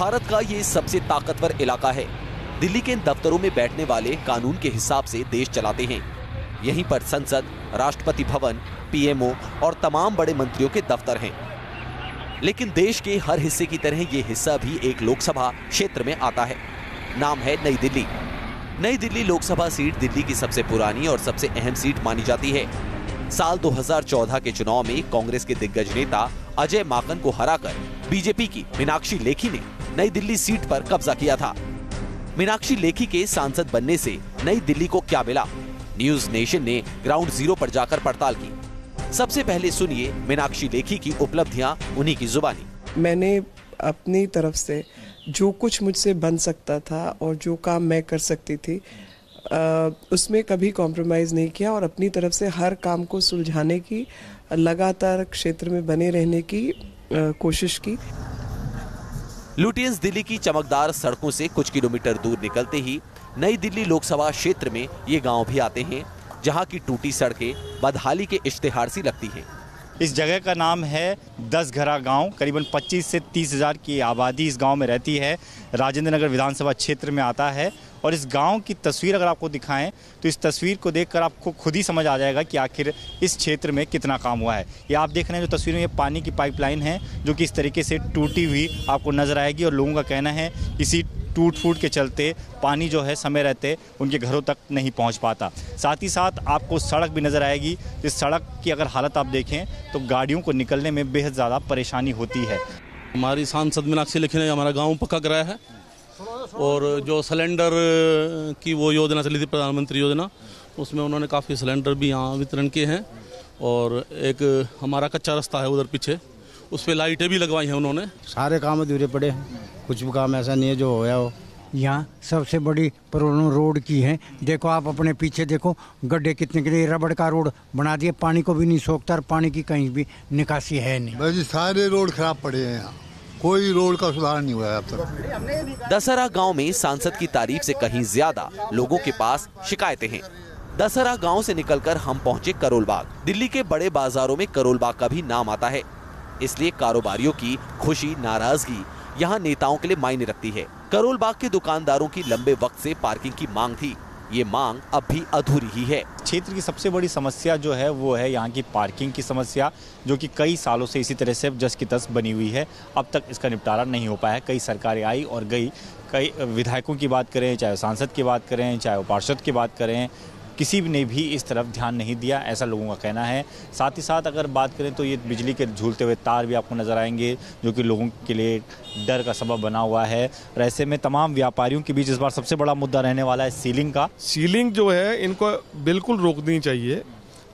भारत का ये सबसे ताकतवर इलाका है। दिल्ली के दफ्तरों में बैठने वाले कानून के हिसाब से देश चलाते हैं। यहीं पर संसद, राष्ट्रपति भवन, पीएमओ और तमाम बड़े मंत्रियों के दफ्तर हैं। लेकिन देश के हर हिस्से की तरह ये हिस्सा भी एक लोकसभा क्षेत्र में आता है। नाम है नई दिल्ली। नई दिल्ली लोकसभा सीट दिल्ली की सबसे पुरानी और सबसे अहम सीट मानी जाती है। साल 2014 के चुनाव में कांग्रेस के दिग्गज नेता अजय माकन को हराकर बीजेपी की मीनाक्षी लेखी ने नई दिल्ली सीट पर कब्जा किया था। मीनाक्षी लेखी के सांसद बनने से नई दिल्ली को क्या मिला? न्यूज नेशन ने ग्राउंड जीरो पर जाकर पड़ताल की। सबसे पहले सुनिए मीनाक्षी लेखी की उपलब्धियां उन्हीं की जुबानी। मैंने अपनी तरफ से जो कुछ मुझसे बन सकता था और जो काम मैं कर सकती थी उसमें कभी कॉम्प्रोमाइज़ नहीं किया और अपनी तरफ से हर काम को सुलझाने की, लगातार क्षेत्र में बने रहने की कोशिश की। लुटियंस दिल्ली की चमकदार सड़कों से कुछ किलोमीटर दूर निकलते ही नई दिल्ली लोकसभा क्षेत्र में ये गांव भी आते हैं, जहां की टूटी सड़कें बदहाली के इश्तिहार सी लगती हैं। इस जगह का नाम है 10 घरा गांव। करीबन 25 से 30 हज़ार की आबादी इस गांव में रहती है। राजेंद्र नगर विधानसभा क्षेत्र में आता है और इस गांव की तस्वीर अगर आपको दिखाएं तो इस तस्वीर को देखकर आपको खुद ही समझ आ जाएगा कि आखिर इस क्षेत्र में कितना काम हुआ है। ये आप देख रहे हैं जो तस्वीर में, ये पानी की पाइपलाइन है जो कि इस तरीके से टूटी हुई आपको नजर आएगी और लोगों का कहना है इसी टूट फूट के चलते पानी जो है समय रहते उनके घरों तक नहीं पहुंच पाता। साथ ही साथ आपको सड़क भी नज़र आएगी। इस सड़क की अगर हालत आप देखें तो गाड़ियों को निकलने में बेहद ज़्यादा परेशानी होती है। हमारी सांसद मीनाक्षी लेखी ने हमारा गांव पक्का कराया है और जो सिलेंडर की वो योजना चली थी, प्रधानमंत्री योजना, उसमें उन्होंने काफ़ी सिलेंडर भी यहाँ वितरण किए हैं। और एक हमारा कच्चा रास्ता है उधर पीछे, उस पर लाइटें भी लगवाई हैं उन्होंने। सारे काम अधूरे पड़े हैं, कुछ भी काम ऐसा नहीं है जो होया हो। यहाँ सबसे बड़ी प्रॉब्लम रोड की है। देखो आप अपने पीछे देखो, गड्ढे कितने कितने, रबड़ का रोड बना दिए, पानी को भी नहीं सोखता और पानी की कहीं भी निकासी है नहीं। बस सारे रोड खराब पड़े हैं, यहाँ कोई रोड का सुधार नहीं हुआ है अब तक। दशहरा गांव में सांसद की तारीफ से कहीं ज्यादा लोगों के पास शिकायतें हैं। दशहरा गांव से निकलकर हम पहुंचे करोल बाग। दिल्ली के बड़े बाजारों में करोल बाग का भी नाम आता है, इसलिए कारोबारियों की खुशी नाराजगी यहाँ नेताओं के लिए मायने रखती है। करोल बाग के दुकानदारों की लंबे वक्त से पार्किंग की मांग थी। ये मांग अब भी अधूरी ही है। क्षेत्र की सबसे बड़ी समस्या जो है वो है यहाँ की पार्किंग की समस्या, जो कि कई सालों से इसी तरह से जस की तस बनी हुई है। अब तक इसका निपटारा नहीं हो पाया है। कई सरकारें आई और गई, कई विधायकों की बात करें, चाहे सांसद की बात करें, चाहे पार्षद की बात करें, किसी ने भी इस तरफ ध्यान नहीं दिया, ऐसा लोगों का कहना है। साथ ही साथ अगर बात करें तो ये बिजली के झूलते हुए तार भी आपको नज़र आएंगे, जो कि लोगों के लिए डर का सबब बना हुआ है। और ऐसे में तमाम व्यापारियों के बीच इस बार सबसे बड़ा मुद्दा रहने वाला है सीलिंग का। सीलिंग जो है इनको बिल्कुल रोकनी चाहिए।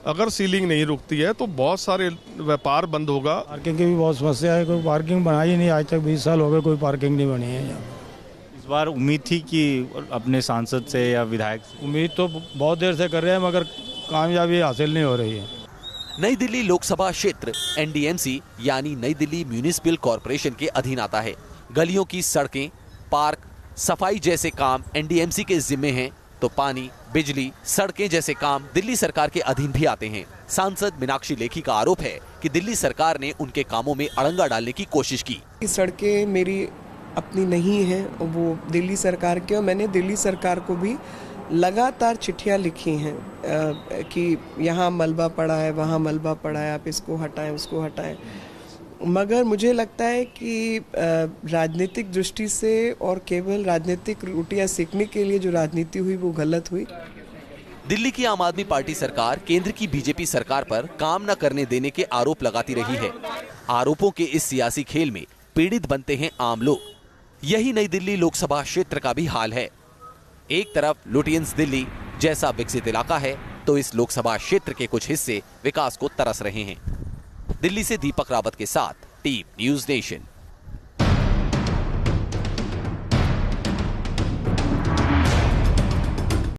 अगर सीलिंग नहीं रुकती है तो बहुत सारे व्यापार बंद होगा। पार्किंग की भी बहुत समस्या है, कोई पार्किंग बनाई नहीं, आज तक 20 साल हो गए कोई पार्किंग नहीं बनी है यहाँ। इस बार उम्मीद थी कि अपने सांसद से या विधायक से, उम्मीद तो बहुत देर से कर रहे हैं मगर कामयाबी हासिल नहीं हो रही है। नई दिल्ली लोकसभा क्षेत्र एनडीएमसी यानी नई दिल्ली म्यूनिसिपल कॉरपोरेशन के अधीन आता है। गलियों की सड़कें, पार्क, सफाई जैसे काम एनडीएमसी के जिम्मे हैं, तो पानी, बिजली, सड़कें जैसे काम दिल्ली सरकार के अधीन भी आते हैं। सांसद मीनाक्षी लेखी का आरोप है कि दिल्ली सरकार ने उनके कामों में अड़ंगा डालने की कोशिश की। सड़कें मेरी अपनी नहीं है, वो दिल्ली सरकार की, और मैंने दिल्ली सरकार को भी लगातार चिट्ठियां लिखी हैं कि यहाँ मलबा पड़ा है, वहाँ मलबा पड़ा है, आप इसको हटाएं, उसको हटाएं। मगर मुझे लगता है कि राजनीतिक दृष्टि से और केवल राजनीतिक रोटियां सेकने के लिए जो राजनीति हुई वो गलत हुई। दिल्ली की आम आदमी पार्टी सरकार केंद्र की बीजेपी सरकार पर काम न करने देने के आरोप लगाती रही है। आरोपों के इस सियासी खेल में पीड़ित बनते हैं आम लोग। यही नई दिल्ली लोकसभा क्षेत्र का भी हाल है। एक तरफ लुटियंस दिल्ली जैसा विकसित इलाका है, तो इस लोकसभा क्षेत्र के कुछ हिस्से विकास को तरस रहे हैं। दिल्ली से दीपक रावत के साथ टीम न्यूज नेशन।